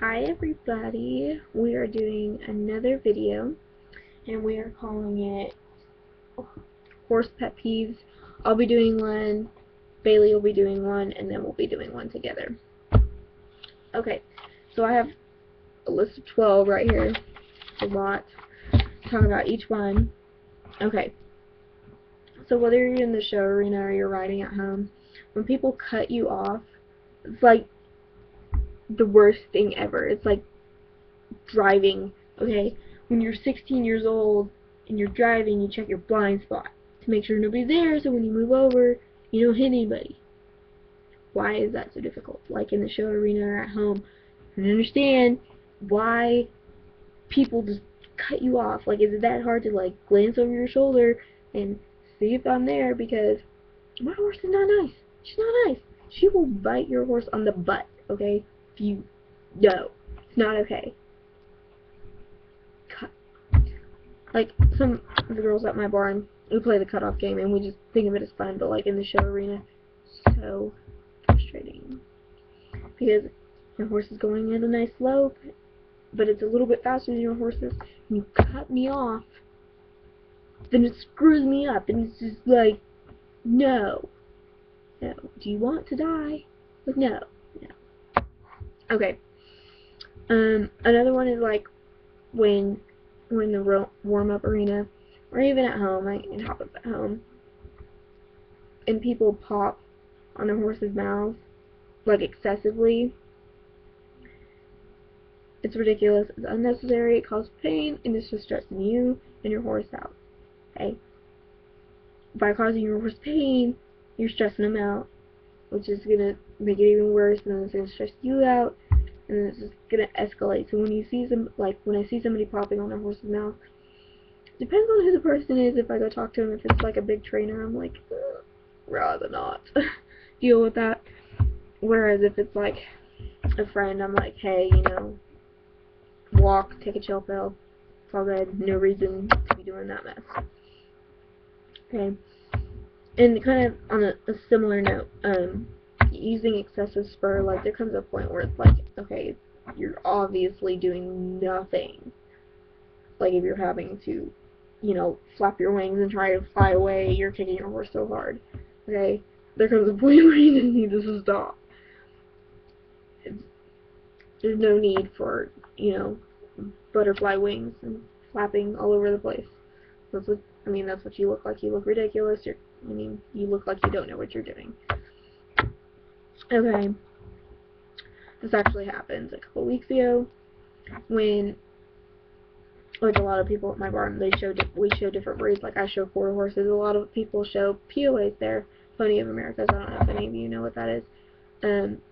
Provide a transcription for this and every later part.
Hi everybody, we are doing another video and we are calling it Horse Pet Peeves. I'll be doing one, Bailey will be doing one, and then we'll be doing one together. Okay, so I have a list of 12 right here. It's a lot. Talk about each one. Okay, so whether you're in the show arena or you're riding at home, when people cut you off, it's like the worst thing ever. It's like driving, okay? When you're 16 years old and you're driving, you check your blind spot to make sure nobody's there, so when you move over, you don't hit anybody. Why is that so difficult? Like in the show arena or at home, I don't understand why people just cut you off. Like, is it that hard to, like, glance over your shoulder and see if I'm there? Because my horse is not nice. She's not nice. She will bite your horse on the butt, okay? If you know. It's not okay. Like, some of the girls at my barn, we play the cutoff game, and we just think of it as fun, but, like, in the show arena, so frustrating. Because your horse is going at a nice slope, but it's a little bit faster than your horse's, and you cut me off, then it screws me up, and it's just like, no. No. Do you want to die? Like, no. No. Okay. Another one is, like, when we're in the warm-up arena, or even at home, like it happens at home, and people pop on their horse's mouth, like, excessively. It's ridiculous, it's unnecessary, it causes pain, and it's just stressing you and your horse out, okay? By causing your horse pain, you're stressing them out, which is going to make it even worse, and then it's going to stress you out, and then it's just going to escalate. So when you see when I see somebody popping on their horse's mouth, depends on who the person is. If I go talk to them, if it's like a big trainer, I'm like, rather not deal with that. Whereas if it's like a friend, I'm like, hey, you know, walk, take a chill pill. It's all good. No reason to be doing that mess. Okay. And kind of on a similar note, using excessive spur, like, there comes a point where it's like, okay, you're obviously doing nothing. Like, if you're having to, you know, flap your wings and try to fly away, you're kicking your horse so hard. Okay? There comes a point where you just need to stop. There's no need for, you know, butterfly wings and flapping all over the place. That's what you look like. You look ridiculous. You look like you don't know what you're doing. Okay. This actually happened a couple weeks ago when, like, a lot of people at my barn, we show different breeds. Like, I show quarter horses. A lot of people show POAs there, Pony of Americas. I don't know if any of you know what that is. And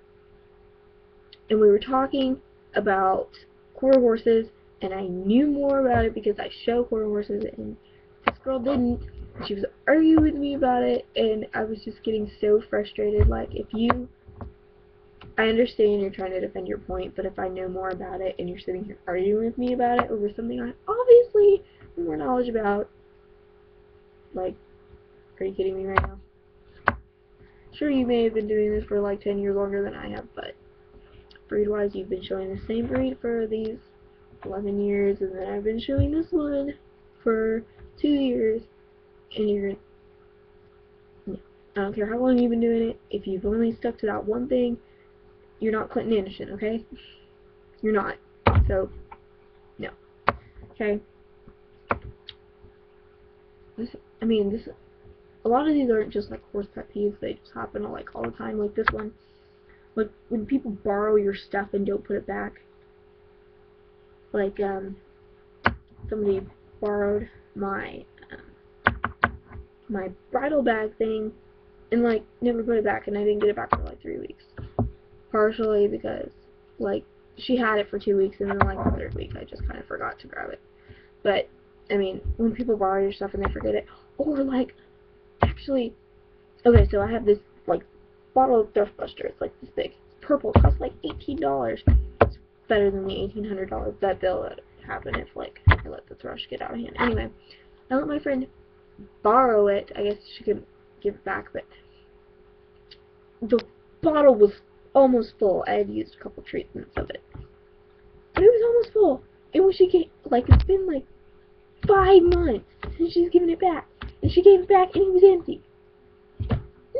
we were talking about quarter horses, and I knew more about it because I show quarter horses, and this girl didn't. She was arguing with me about it, and I was just getting so frustrated. Like, I understand you're trying to defend your point, but if I know more about it and you're sitting here arguing with me about it over something I obviously have more knowledge about, like, are you kidding me right now? Sure, you may have been doing this for like 10 years longer than I have, but breed-wise, you've been showing the same breed for these 11 years, and then I've been showing this one for 2 years, and you're, no. I don't care how long you've been doing it, if you've only stuck to that one thing, you're not Clinton Anderson, okay? You're not. So, no. Okay? A lot of these aren't just, like, horse pet peeves, they just happen, like, all the time. Like this one. Like, when people borrow your stuff and don't put it back. Like, somebody borrowed my bridle bag thing and, like, never put it back, and I didn't get it back for, like, 3 weeks. Partially because, like, she had it for 2 weeks, and then, like, the third week I just kind of forgot to grab it. But, I mean, when people borrow your stuff and they forget it, or, like, actually, okay, so I have this, like, bottle of Thriftbuster. It's, like, this big. It's purple. It costs, like, $18. It's better than the $1,800 that they'll happen if, like, I let the thrush get out of hand. Anyway, I let my friend borrow it. I guess she could give it back, but the bottle was almost full. I had used a couple treatments of it. was almost full. And when she gave, like, it's been like 5 months since she's given it back. And she gave it back and it was empty.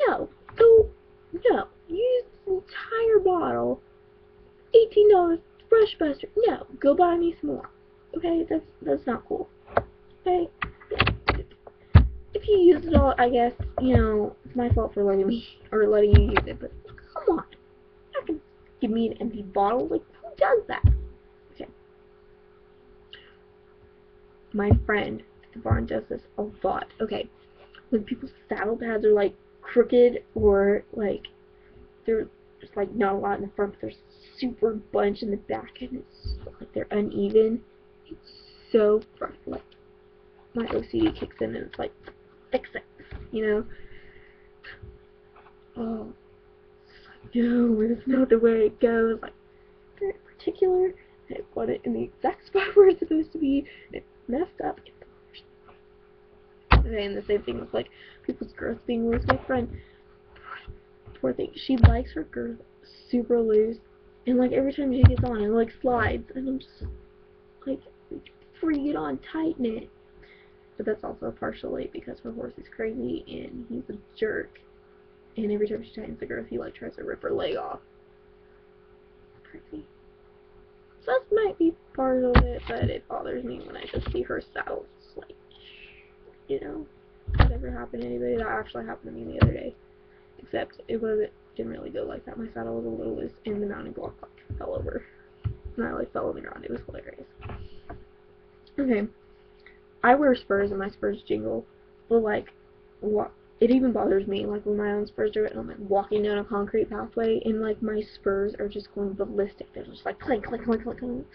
No. Go, no. Use this entire bottle. $18 brush buster. No. Go buy me some more. Okay? That's not cool. Okay? If you use it all, I guess, you know, it's my fault for letting me, or letting you use it, but come on. You're not gonna give me an empty bottle. Like, who does that? Okay. My friend at the barn does this a lot. Okay. When people's saddle pads are, like, crooked, or, like, they're just, like, not a lot in the front, but there's super bunch in the back, and it's, like, they're uneven. It's so frustrating. Like, my OCD kicks in, and it's like, fix it, you know? Oh, it's like, no, it's not the way it goes. Like, very particular. I put it in the exact spot where it's supposed to be. It's messed up. Okay, and the same thing with, like, people's girth being loose. My friend, poor thing, she likes her girth super loose, and, like, every time she gets on, it, like, slides, and I'm just, like, before you get on, tighten it. But that's also partially because her horse is crazy, and he's a jerk, and every time she tightens the girth, he, like, tries to rip her leg off. Crazy. So that might be part of it, but it bothers me when I just see her saddles, like, you know, whatever happened to anybody. That actually happened to me the other day, except didn't really go like that. My saddle was a little loose, and the mounting block, like, fell over, and I, like, fell on the ground. It was hilarious. Okay, I wear spurs, and my spurs jingle, but, like, it even bothers me, like, when my own spurs do it, and I'm, like, walking down a concrete pathway, and, like, my spurs are just going ballistic. They're just like, clink, clink, clink, clink, clink.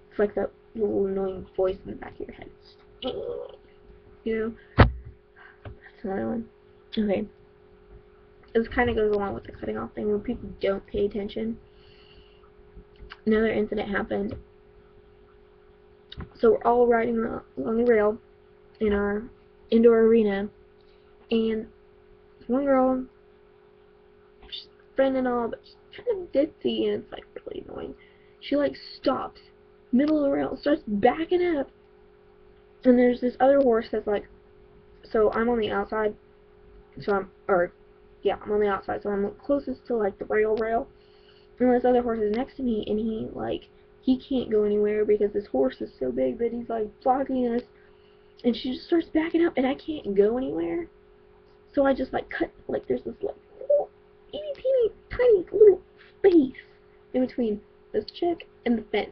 It's like that little annoying voice in the back of your head. You know? That's another one. Okay. This kind of goes along with the cutting off thing. When people don't pay attention. Another incident happened. So we're all riding along the rail in our indoor arena, and one girl, she's a friend and all, but she's kind of ditzy, and it's, like, really annoying. She, like, stops middle of the rail, starts backing up, and there's this other horse that's, like, so I'm on the outside, I'm on the outside, so I'm closest to, like, the rail, and this other horse is next to me, and he can't go anywhere because this horse is so big that he's, like, blocking us, and she just starts backing up, and I can't go anywhere, so I just, like, cut, like, there's this, like, little, teeny, tiny little space in between this chick and the fence,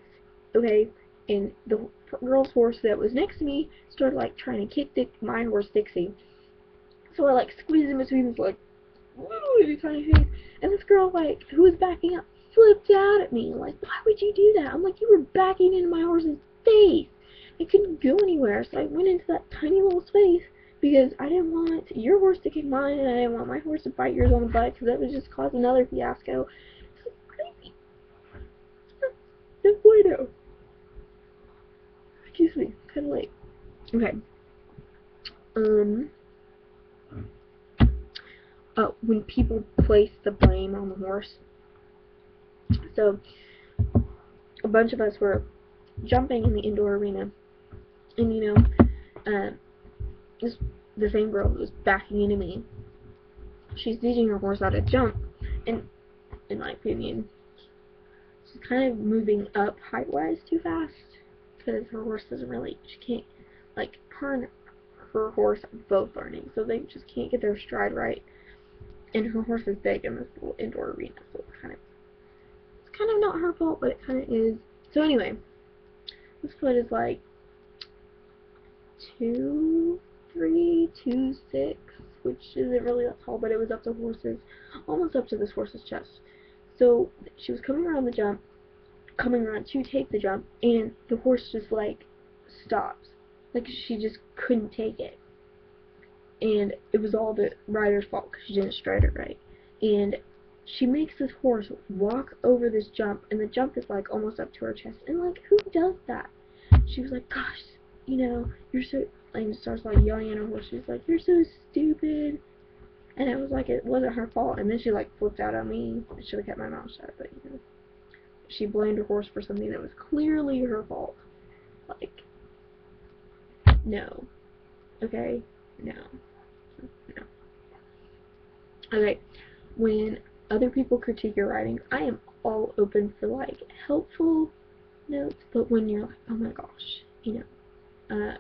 okay, and the girl's horse that was next to me started, like, trying to kick my horse, Dixie, so I, like, squeezed in between this, like, little tiny thing, and this girl, like, who was backing up, flipped out at me, like, why would you do that? I'm like, you were backing into my horse's face. I couldn't go anywhere, so I went into that tiny little space, because I didn't want your horse to kick mine, and I didn't want my horse to bite yours on the butt, because that would just cause another fiasco. This is crazy. No bueno. Excuse me, kind of late. Okay. When people place the blame on the horse. So, a bunch of us were jumping in the indoor arena, and, you know, the same girl who was backing into me, she's teaching her horse how to jump, and, in my opinion, she's kind of moving up height-wise too fast, because her horse doesn't really, she can't, like, her and her horse are both learning, so they just can't get their stride right, and her horse is big in this little indoor arena, so it's kind of not her fault, but it kind of is. So anyway, this foot is like 2'3", 2'6", which isn't really that tall, but it was up to almost up to this horse's chest. So she was coming around to take the jump, and the horse just, like, stops. Like, she just couldn't take it. And it was all the rider's fault because she didn't stride it right. And she makes this horse walk over this jump, and the jump is, like, almost up to her chest. And, like, who does that? She was like, gosh, you know, you're so, and starts, like, yelling at her horse. She's like, you're so stupid. And it was like, it wasn't her fault. And then she, like, flipped out on me. I should have kept my mouth shut, but, you know, she blamed her horse for something that was clearly her fault. Like, no. Okay? No. No. Okay. When other people critique your writing, I am all open for, like, helpful notes, but when you're like, oh my gosh, I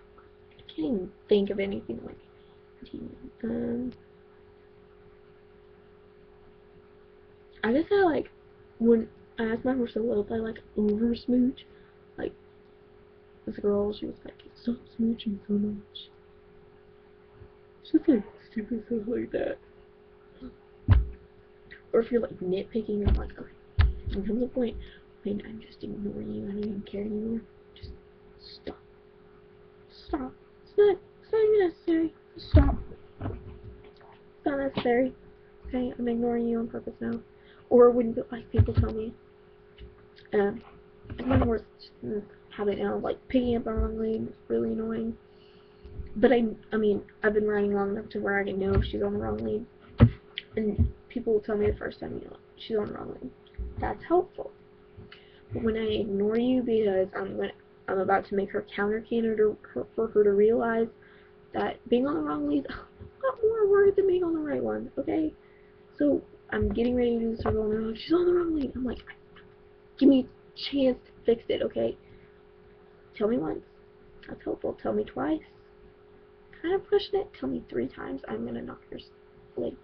can't even think of anything like, I guess I, like, when I asked my horse to love, I, like, over smooch. Like, this girl, she was like, stop smooching so much. She's like, stupid stuff like that. Or if you're, like, nitpicking, I'm like, okay, and comes a point when I'm just ignoring you, I don't even care anymore. Just stop. Stop. It's not even necessary. Just stop. It's not necessary. Okay, I'm ignoring you on purpose now. Or when, like, people tell me, my horse have it now, like, picking up the wrong lead, it's really annoying. But I mean, I've been riding long enough to where I can know if she's on the wrong lead. And people will tell me the first time, she's on the wrong lead. That's helpful. But when I ignore you because I'm about to make her counter canter for her to realize that being on the wrong lead is a lot more work than being on the right one, okay? So I'm getting ready to do the circle and they're like, she's on the wrong lead. I'm like, give me a chance to fix it, okay? Tell me once. That's helpful. Tell me twice. Kind of pushing it. Tell me 3 times. I'm gonna knock your like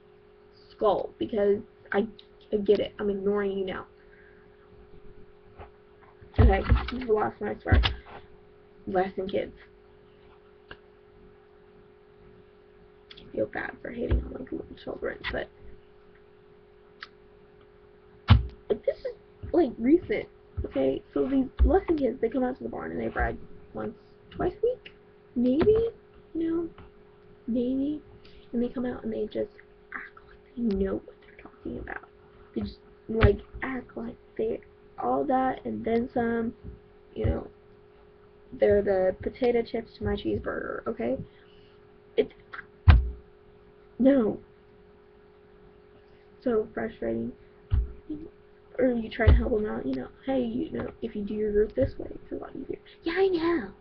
skull because I get it. I'm ignoring you now. Okay, this is the last one, I swear. Lesson kids. I feel bad for hating on like little children, but this is like recent. Okay, so these lesson kids, they come out to the barn and they ride once, twice a week, maybe, maybe, and they come out and they just act like they know what they're talking about. They just like act like they all that and then some. They're the potato chips to my cheeseburger. Okay, it's no, so frustrating. Or you try to help them out. Hey, if you do your route this way, it's a lot easier. Yeah, I know.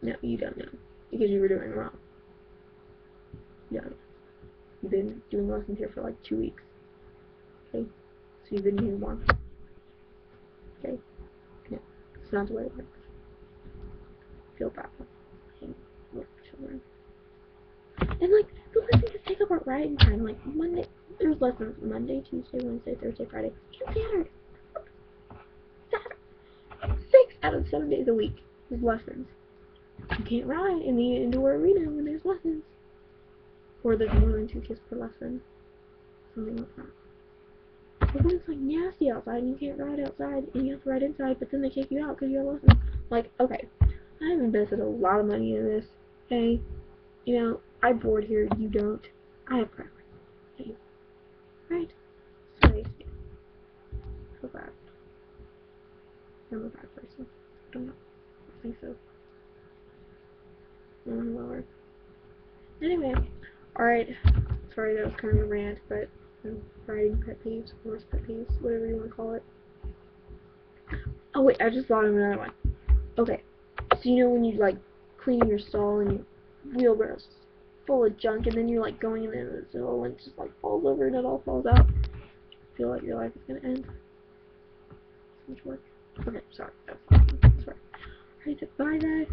No, you don't know because you were doing it wrong. Yeah. You've been doing lessons here for like 2 weeks. Okay? So you've been here 1. Okay? No. It's not the way it works. Feel bad. Hey, look, children. And like, the lessons just take up our riding time. Like, there's lessons Monday, Tuesday, Wednesday, Thursday, Friday, and Saturday. 6 out of 7 days a week there's lessons. You can't ride in the indoor arena when there's lessons. Or there's more than 2 kids per lesson. Something like that. But when it's like nasty outside and you can't ride outside and you have to ride inside, but then they kick you out because you have lessons. Like, okay, I have invested a lot of money in this. Hey, I'm bored here, you don't. I have preference. Hey, right? So I feel bad. I'm a bad person. I don't know. I think so. Oh, Lord. Anyway, alright. Sorry, that was kind of a rant, but riding pet peeves, horse pet peeves, whatever you want to call it. Oh wait, I just thought of another one. Okay, so when you like cleaning your stall and your wheelbarrow's full of junk, and then you're like going in the stall and it just like falls over and it all falls out. I feel like your life is gonna end. So much work. Okay, sorry. That's sorry. Alright, bye guys.